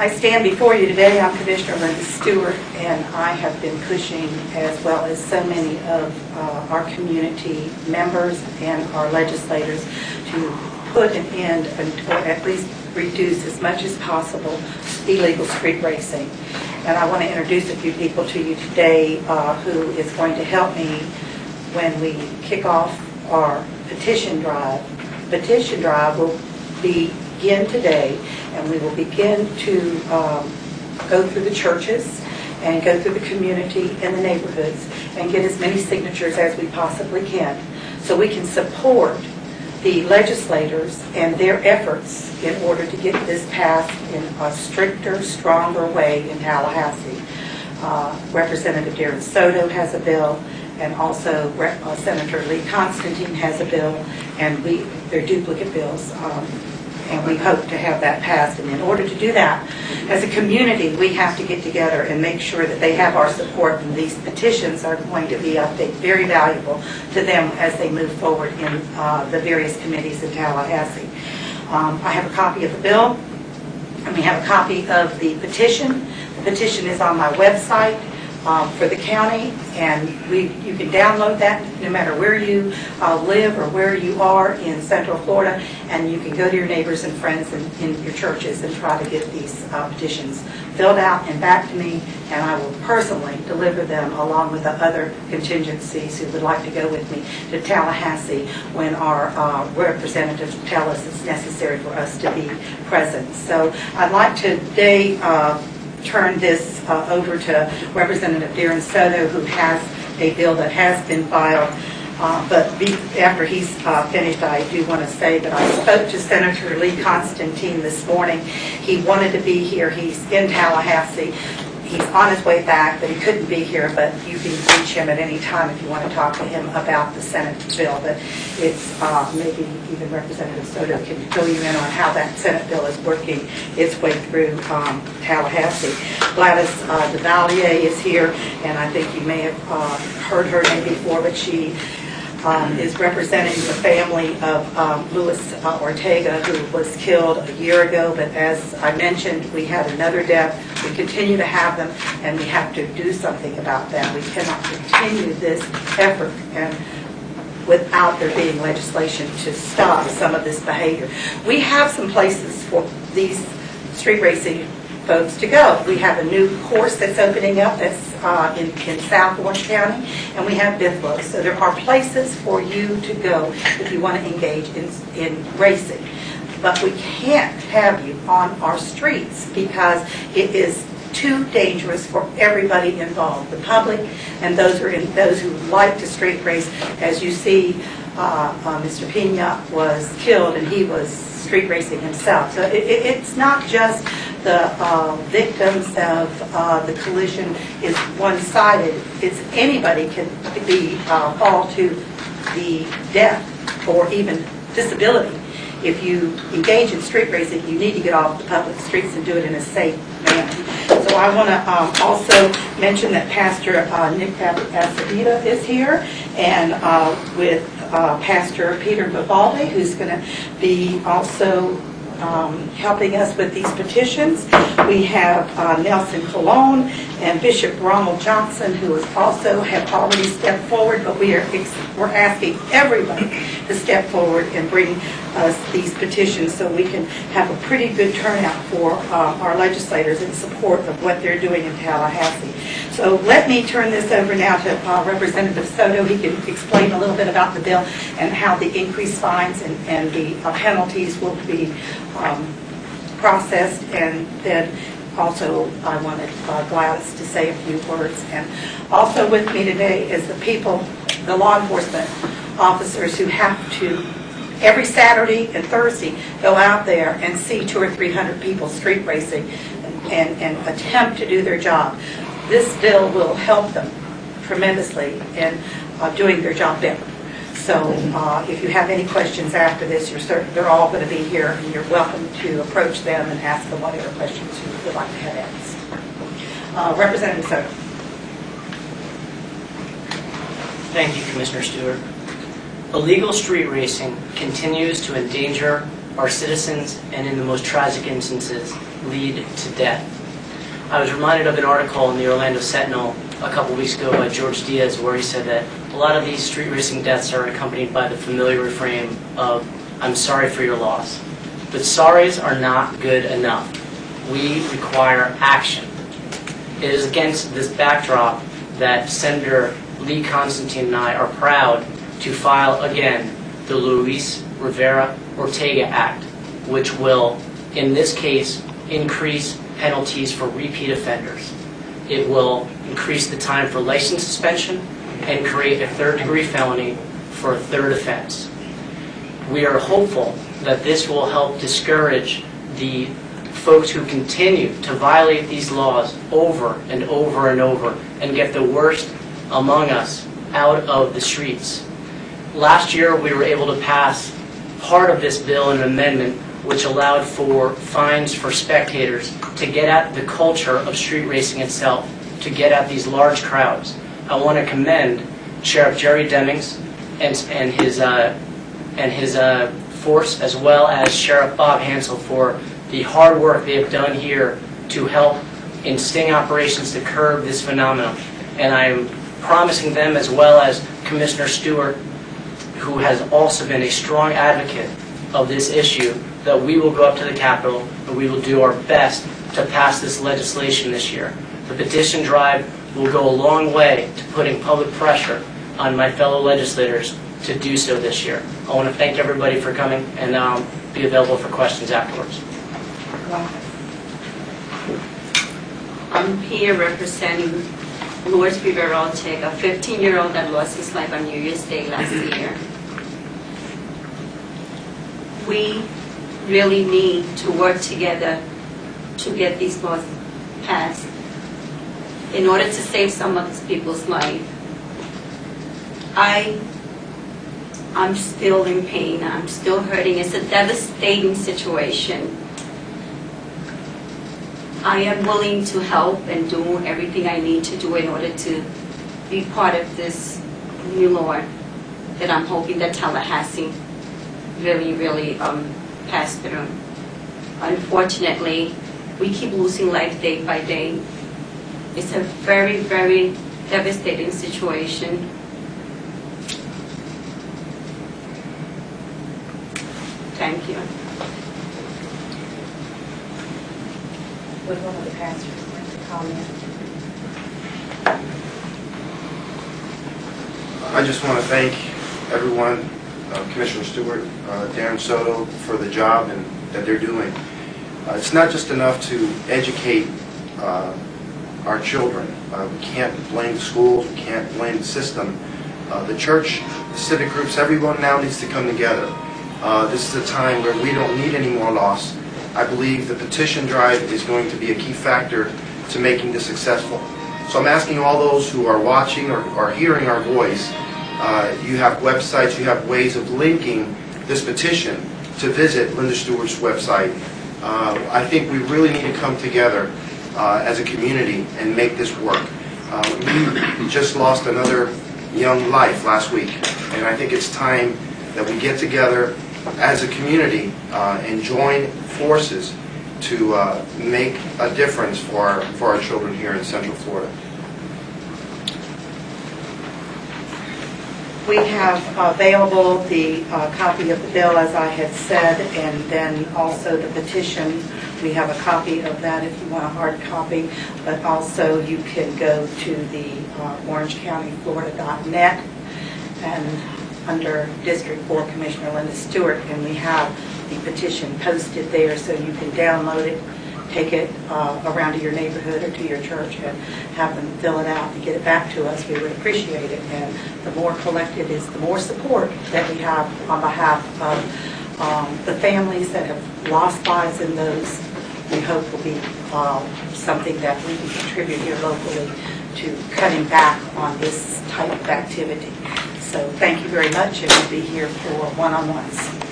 I stand before you today. I'm Commissioner Linda Stewart, and I have been pushing, as well as so many of our community members and our legislators, to put an end, or at least reduce as much as possible, illegal street racing. And I want to introduce a few people to you today who is going to help me when we kick off our petition drive. The petition drive will begin today, and we will begin to go through the churches and go through the community and the neighborhoods and get as many signatures as we possibly can so we can support the legislators and their efforts in order to get this passed in a stricter, stronger way in Tallahassee. Representative Darren Soto has a bill, and also Senator Lee Constantine has a bill, and they're duplicate bills, and we hope to have that passed. And in order to do that, as a community, we have to get together and make sure that they have our support, and these petitions are going to be, I think, very valuable to them as they move forward in the various committees in Tallahassee. I have a copy of the bill, and we have a copy of the petition. The petition is on my website for the county, and you can download that no matter where you live or where you are in Central Florida, and you can go to your neighbors and friends and in your churches and try to get these petitions filled out and back to me, and I will personally deliver them along with the other contingencies who would like to go with me to Tallahassee when our representatives tell us it's necessary for us to be present. So I'd like to today turn this over to Representative Darren Soto, who has a bill that has been filed. But after he's finished, I do want to say that I spoke to Senator Lee Constantine this morning. He wanted to be here. He's in Tallahassee. He's on his way back, but he couldn't be here. But you can reach him at any time if you want to talk to him about the Senate bill. But it's maybe even Representative Soto can fill you in on how that Senate bill is working its way through Tallahassee. Gladys DeValier is here, and I think you may have heard her name before, but she is representing the family of Luis Ortega, who was killed a year ago. But as I mentioned, we had another death. We continue to have them, and we have to do something about them. We cannot continue this effort and without there being legislation to stop some of this behavior. We have some places for these street racing folks to go. We have a new course that's opening up that's in South Orange County, and we have Bithlo. So there are places for you to go if you want to engage in racing. But we can't have you on our streets because it is too dangerous for everybody involved, the public and those who like to street race. As you see, Mr. Pena was killed, and he was street racing himself. So it's not just the victims of the collision is one-sided. It's anybody can be fall to the death or even disability. If you engage in street racing, you need to get off the public streets and do it in a safe manner. So I want to also mention that Pastor Nick Acevita is here, and with Pastor Peter Vivaldi, who's going to be also helping us with these petitions. We have Nelson Colon and Bishop Ronald Johnson, who have already stepped forward, but we're asking everybody to step forward and bring us these petitions so we can have a pretty good turnout for our legislators in support of what they're doing in Tallahassee. So let me turn this over now to Representative Soto. He can explain a little bit about the bill and how the increased fines and the penalties will be processed, and then also I wanted Gladys to say a few words. And also with me today is the people, the law enforcement officers who have to every Saturday and Thursday go out there and see 200 or 300 people street racing and attempt to do their job. This bill will help them tremendously in doing their job better. So if you have any questions after this, they're all going to be here, and you're welcome to approach them and ask them whatever questions you would like to have asked. Representative Soto. Thank you, Commissioner Stewart. Illegal street racing continues to endanger our citizens, and in the most tragic instances, lead to death. I was reminded of an article in the Orlando Sentinel a couple weeks ago by George Diaz, where he said that a lot of these street racing deaths are accompanied by the familiar refrain of, "I'm sorry for your loss." But sorries are not good enough. We require action. It is against this backdrop that Senator Lee Constantine and I are proud to file again the Luis Rivera Ortega Act, which will, in this case, increase penalties for repeat offenders. It will increase the time for license suspension and create a third-degree felony for a third offense. We are hopeful that this will help discourage the folks who continue to violate these laws over and over and over and get the worst among us out of the streets. Last year, we were able to pass part of this bill, an amendment, which allowed for fines for spectators to get at the culture of street racing itself, to get at these large crowds. I want to commend Sheriff Jerry Demings and his force, as well as Sheriff Bob Hansel, for the hard work they have done here to help in sting operations to curb this phenomenon. And I'm promising them, as well as Commissioner Stewart, who has also been a strong advocate of this issue, that we will go up to the Capitol and we will do our best to pass this legislation this year. The petition drive will go a long way to putting public pressure on my fellow legislators to do so this year. I want to thank everybody for coming, and I'll be available for questions afterwards. I'm here representing Luis Rivera Ortega, a 15-year-old that lost his life on New Year's Day last year. We really need to work together to get these laws passed in order to save some of these people's life. I'm still in pain. I'm still hurting. It's a devastating situation. I am willing to help and do everything I need to do in order to be part of this new law that I'm hoping that Tallahassee really pass through. Unfortunately, we keep losing life day by day. It's a very devastating situation. Thank you. Would one of the pastors like to comment? I just want to thank everyone, Commissioner Stewart, Darren Soto, for the job that they're doing. It's not just enough to educate our children. We can't blame the schools, we can't blame the system. The church, the civic groups, everyone now needs to come together. This is a time where we don't need any more loss. I believe the petition drive is going to be a key factor to making this successful. So I'm asking all those who are watching or hearing our voice, you have websites, you have ways of linking this petition to visit Linda Stewart's website. I think we really need to come together as a community and make this work. We just lost another young life last week, and I think it's time that we get together as a community and join forces to make a difference for our children here in Central Florida. We have available the copy of the bill, as I had said, and then also the petition. We have a copy of that if you want a hard copy, but also you can go to the orangecountyflorida.net and under District 4 Commissioner Linda Stewart, and we have the petition posted there so you can download it, take it around to your neighborhood or to your church and have them fill it out and get it back to us. We would appreciate it, and the more collected is the more support that we have on behalf of the families that have lost lives in those. We hope will be something that we can contribute here locally to cutting back on this type of activity. So thank you very much, and we'll be here for one-on-ones.